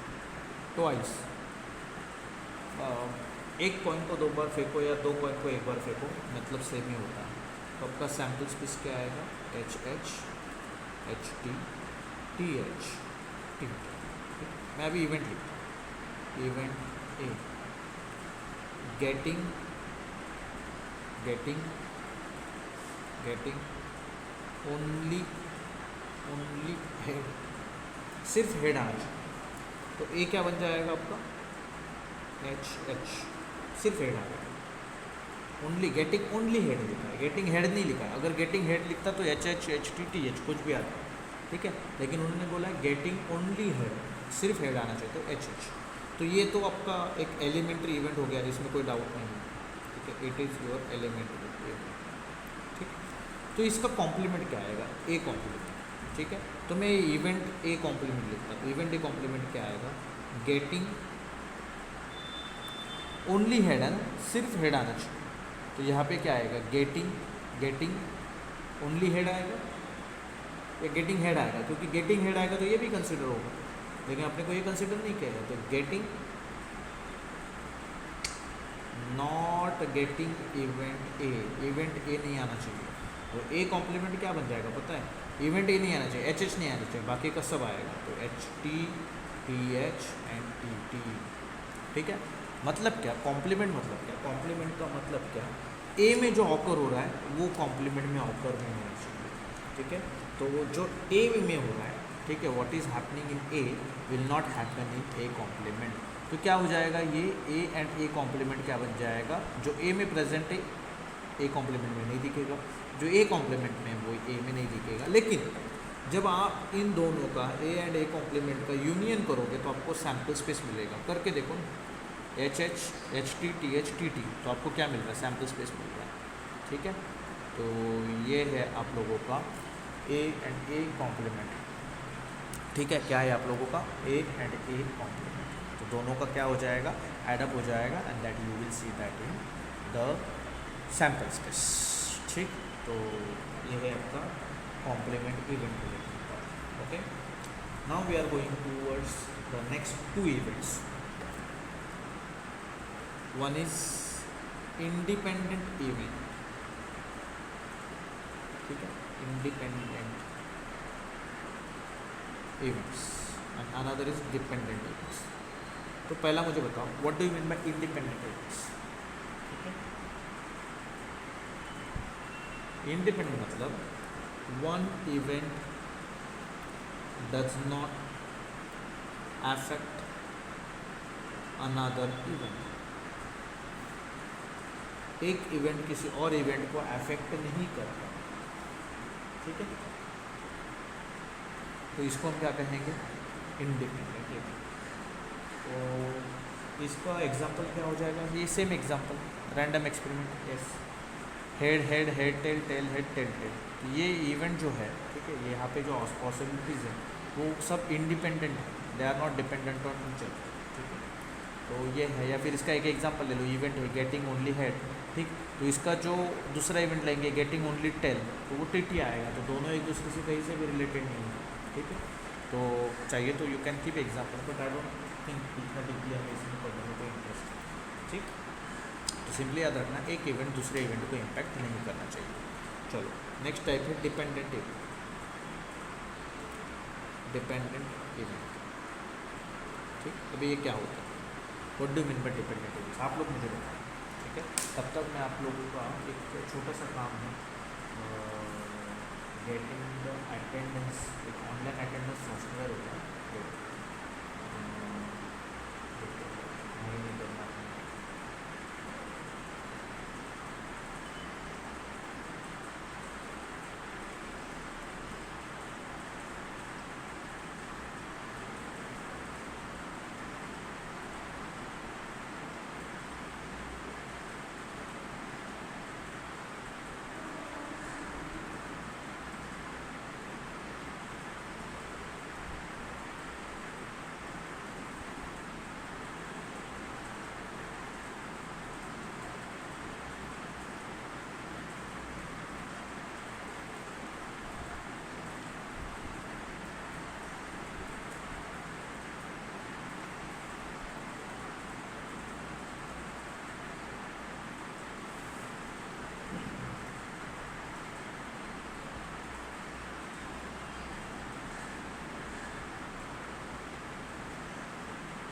twice। एक कॉइन को 2 बार फेंको या 2 कॉइन को 1 बार फेंको, मतलब सेम ही होता है। तो आपका सैम्पल स्पेस क्या आएगा? H H H T T H T. मैं अभी इवेंट लिखता हूँ। Event A getting only only head, सिर्फ हेड आना चाहिए। तो ए क्या बन जाएगा आपका, एच, सिर्फ हेड आ गया। ओनली गेटिंग ओनली हेड लिखा है, गेटिंग हेड नहीं लिखा है। अगर गेटिंग हेड लिखता तो एच टी टी एच कुछ भी आता, ठीक है। लेकिन उन्होंने बोला है गेटिंग ओनली हेड, सिर्फ हेड आना चाहिए, तो एच। तो ये तो आपका एक एलिमेंट्री इवेंट हो गया, इसमें कोई डाउट नहीं है, ठीक है। It is your elementary event, ठीक। तो इसका कॉम्प्लीमेंट क्या आएगा, ए कॉम्प्लीमेंट, ठीक है। तो मैं इवेंट ए कॉम्प्लीमेंट लिखता हूँ। इवेंट ए कॉम्प्लीमेंट क्या आएगा, गेटिंग ओनली हेड है ना, सिर्फ हेड आना चाहिए। तो यहाँ पे क्या आएगा, गेटिंग ओनली हेड आएगा या गेटिंग हेड आएगा, क्योंकि गेटिंग हेड आएगा तो ये भी कंसिडर होगा, लेकिन अपने को ये कंसिडर नहीं किया है। तो getting not getting event A, event A नहीं आना चाहिए। तो ए कॉम्प्लीमेंट क्या बन जाएगा पता है, इवेंट ए नहीं आना चाहिए, एच नहीं आना चाहिए, बाकी का सब आएगा। तो H T H and E T, ठीक है। मतलब क्या कॉम्प्लीमेंट, मतलब क्या कॉम्प्लीमेंट का मतलब क्या, ए में जो ऑकर हो रहा है वो कॉम्प्लीमेंट में ऑकर नहीं होना चाहिए, ठीक है। तो वो जो ए में हो रहा है, ठीक है, what is happening in A will not happen in A complement. तो क्या हो जाएगा, ये ए एंड ए कॉम्प्लीमेंट क्या बन जाएगा, जो ए में प्रेजेंट है ए कॉम्प्लीमेंट में नहीं दिखेगा, जो ए कॉम्प्लीमेंट में वो ए में नहीं दिखेगा। लेकिन जब आप इन दोनों का ए एंड ए कॉम्प्लीमेंट का यूनियन करोगे तो आपको सैम्पल स्पेस मिलेगा। करके देखो ना, एच टी टी, तो आपको क्या मिल रहा है, सैम्पल स्पेस मिल रहा है, ठीक है। तो ये है आप लोगों का ए एंड ए कॉम्प्लीमेंट, ठीक है। क्या है आप लोगों का ए एंड ए कॉम्प्लीमेंट, तो दोनों का क्या हो जाएगा, एडअप हो जाएगा, and that you will see that in the sample space, ठीक। तो ये है आपका complement event related part, okay. Now we are going towards the next two events. One is independent event, ठीक है, independent events, and another is dependent events. तो पहला मुझे बताओ, what do you mean by independent events, ठीक है। independent मतलब one event does not affect another event, एक इवेंट किसी और इवेंट को अफेक्ट नहीं करता, ठीक है। तो इसको हम क्या कहेंगे, इंडिपेंडेंट इवेंट। तो इसका एग्जांपल क्या हो जाएगा, ये same example, random experiment, yes, head head head tail tail head tail tail. ये इवेंट जो है, ठीक है, यहाँ पे जो पॉसिबिलिटीज़ है वो सब इंडिपेंडेंट है, they are not dependent on each other, ठीक है। तो ये है, या फिर इसका एक एग्जांपल ले लो, इवेंट है गेटिंग ओनली हेड, ठीक। तो इसका जो दूसरा इवेंट लेंगे गेटिंग ओनली टेल, तो वो टी आएगा। तो दोनों एक दूसरे से कहीं से भी रिलेटेड नहीं है, ठीक है। तो चाहिए तो you can keep example, but I don't think इतना डीपली हमें इसमें पढ़ने में कोई इंटरेस्ट है, ठीक। तो सिंपली याद रखना, एक इवेंट दूसरे इवेंट को इम्पैक्ट नहीं करना चाहिए। चलो नेक्स्ट टाइप है डिपेंडेंट इवेंट। डिपेंडेंट इवेंट, ठीक। अभी ये क्या होता है, what do mean bye dependent event, आप लोग मुझे बताएं, ठीक है। तब तक मैं आप लोगों का एक छोटा सा काम है, गेटिंग द अटेंडेंस, एक ऑनलाइन अटेंडेंस सॉफ्टवेयर होता है, नहीं करना है।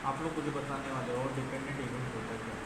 आप लोग मुझे बताने वाले हो डिपेंडेंट इवेंट होता है क्या।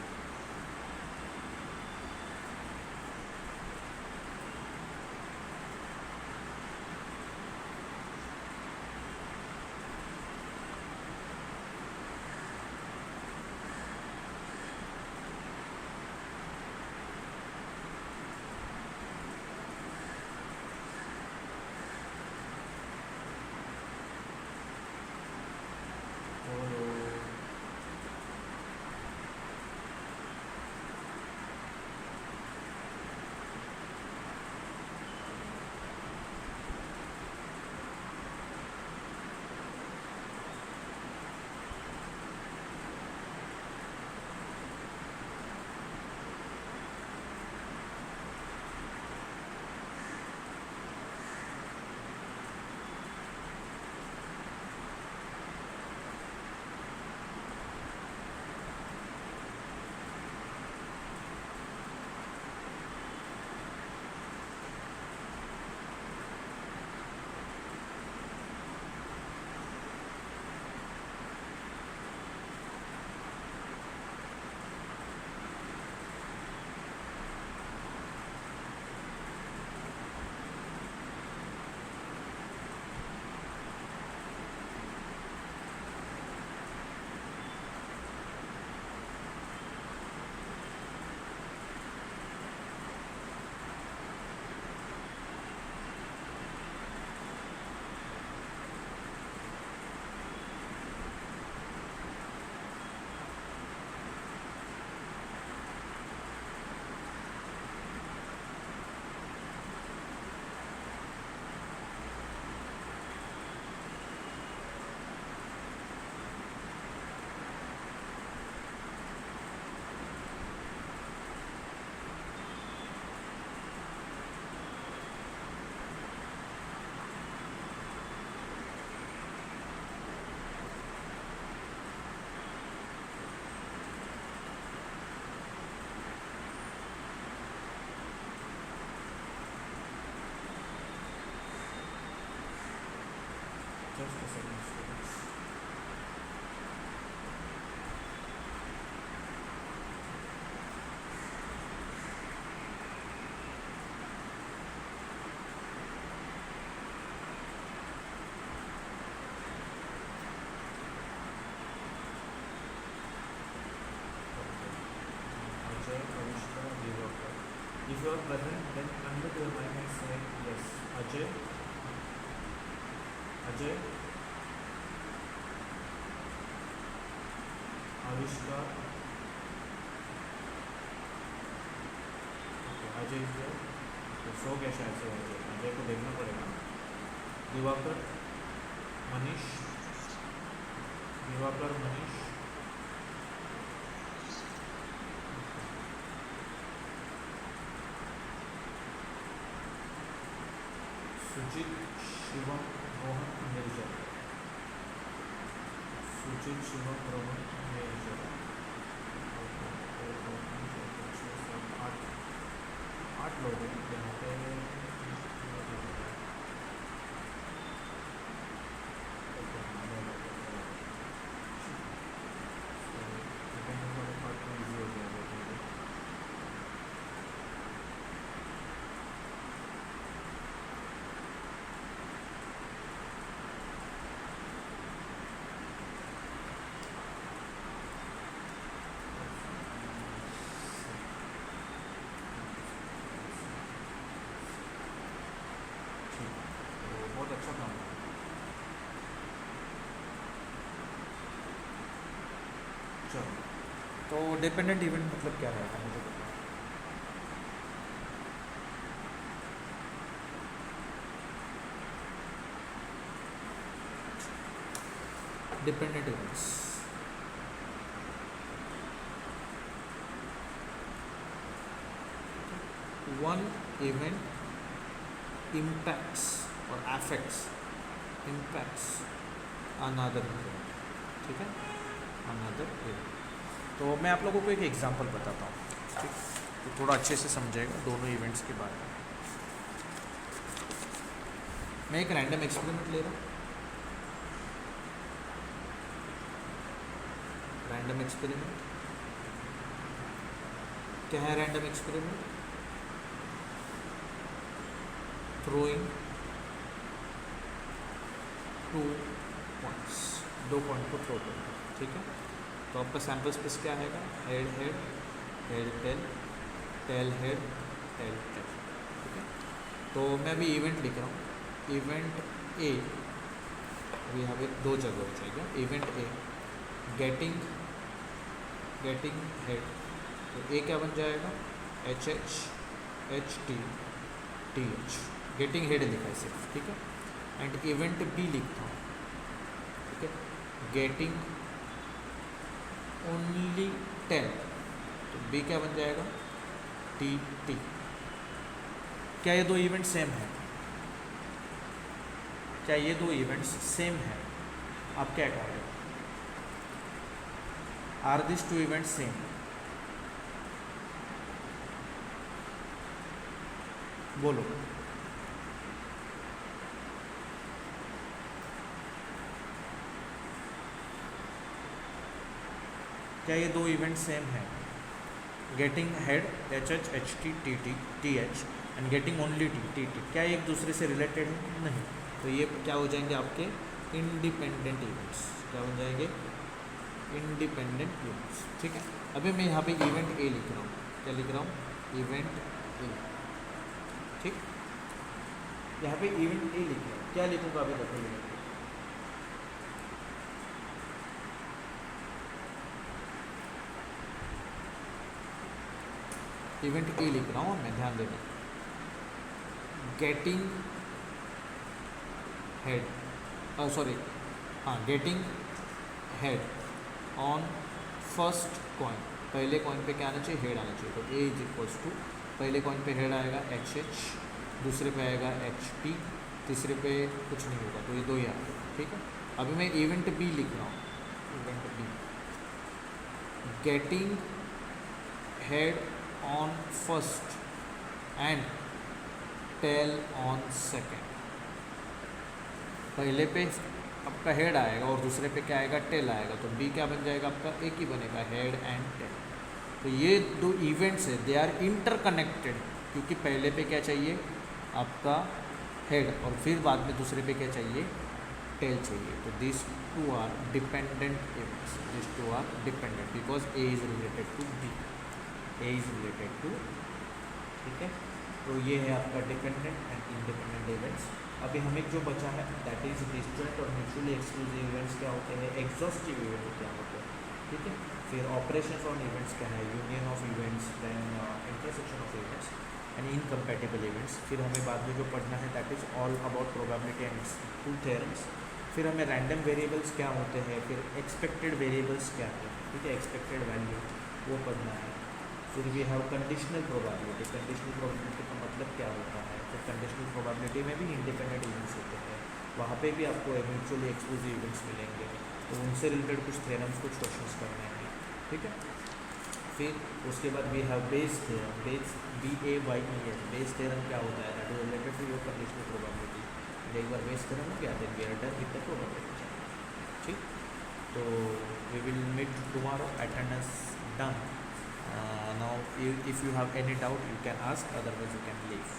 If you are present, then unmute your mic and say yes. Ajay. Ajay. Avishkar. Okay, Ajay is there. तो सो गया शायद से अजय को देखना पड़ेगा. दिवाकर. मनीष. दिवाकर मनीष. सुजीत शिवम रोहन निर्जर. सुजीत शिवम रोहन निर्जर. 8 लोग हैं यहाँ पे. बहुत अच्छा काम है. चलो, तो डिपेंडेंट इवेंट मतलब क्या है मुझे बताओ. Dependent events one event impacts or affects another event. ठीक है, another event. तो मैं आप लोगों को एक एग्जांपल बताता हूँ, ठीक, तो थोड़ा अच्छे से समझेगा दोनों इवेंट्स के बारे में. मैं एक रैंडम एक्सपेरिमेंट ले रहा हूँ. रैंडम एक्सपेरिमेंट क्या है? Random experiment throwing 2 points, 2 point को थ्रो करना. ठीक है, तो आपका सैम्पल स्पेस क्या आएगा? Head head head tail, tail head tail tail. ठीक है, तो मैं अभी इवेंट लिख रहा हूँ. इवेंट ए अभी यहाँ पे 2 जगह हो जाएगा. इवेंट ए गेटिंग हेड, तो ए क्या बन जाएगा? H H H T T H. Getting head लिखा है सिर्फ. ठीक है, एंड इवेंट बी लिखता हूँ. ठीक है, गेटिंग ओनली टेल, तो बी क्या बन जाएगा? T T. क्या ये 2 इवेंट सेम है? क्या ये 2 इवेंट्स सेम है? आप क्या कह रहे हो? Are this 2 events same? बोलो. क्या ये 2 इवेंट सेम है? Getting head H H H T T T T H and getting only T T T, क्या एक दूसरे से रिलेटेड है? नहीं. तो ये क्या हो जाएंगे? आपके इंडिपेंडेंट इवेंट्स. क्या बन जाएंगे? Independent events. ठीक है, अभी मैं यहाँ पे इवेंट ए लिख रहा हूँ. क्या लिख रहा हूँ? Event A. ठीक, यहाँ पे इवेंट ए लिख रहा हूँ. क्या लिखूँगा अभी देखो. इवेंट ए लिख रहा हूँ मैं, ध्यान देना. गेटिंग हेड, सॉरी, हाँ, getting head on first coin. पहले कॉइन पे क्या आना चाहिए? हेड आना चाहिए. तो ए इज इक्वल्स टू, पहले कॉइन पे हेड आएगा एच एच, दूसरे पे आएगा एच टी, तीसरे पे कुछ नहीं होगा, तो ये 2 ही आएगा. ठीक है, अभी मैं इवेंट बी लिख रहा हूँ. Event be getting head on first and tail on second. पहले पे आपका हेड आएगा और दूसरे पे क्या आएगा? टेल आएगा. तो बी क्या बन जाएगा आपका? एक ही बनेगा, हेड एंड टेल. तो ये 2 इवेंट्स है, दे आर इंटरकनेक्टेड, क्योंकि पहले पे क्या चाहिए? आपका हेड, और फिर बाद में दूसरे पे क्या चाहिए? टेल चाहिए. तो this 2 are dependent events. This 2 are dependent because A is related to B. A is related to ठीक है, तो ये है आपका डिपेंडेंट एंड इंडिपेंडेंट इवेंट्स। अभी हमें जो बचा है दैट इज डिस्जॉइंट और म्यूचुअली एक्सक्लूसिव इवेंट्स क्या होते हैं, एग्जॉस्टिव इवेंट क्या होते हैं, ठीक है। फिर ऑपरेशंस ऑन इवेंट्स क्या है, union of events, then intersection of events and incompatible events. फिर हमें बाद में जो पढ़ना है that is all about probability and its two theorems. फिर हमें रैंडम वेरिएबल्स क्या होते हैं, फिर एक्सपेक्टेड वेरिएबल्स क्या है, ठीक है, एक्सपेक्टेड वैल्यू वो पढ़ना है। फिर we have conditional probability, conditional probability का मतलब क्या होता है, तो कंडीशनल प्रोबेबिलिटी में भी इंडिपेंडेंट इवेंट्स होते हैं, वहाँ पे भी आपको म्यूचुअली एक्सक्लूसिव इवेंट्स मिलेंगे, तो उनसे रिलेटेड कुछ थ्योरम्स, कुछ क्वेश्चंस करने हैं, ठीक है। फिर उसके बाद we have Bayes theorem, BAYES, Bayes theorem क्या होता है, that is related to your conditional probability. एक बार बेस थ्योरम हो गया then we are done with the probability, ठीक। तो we will meet tomorrow, attendance done. Now if you have any doubt you can ask, otherwise you can leave.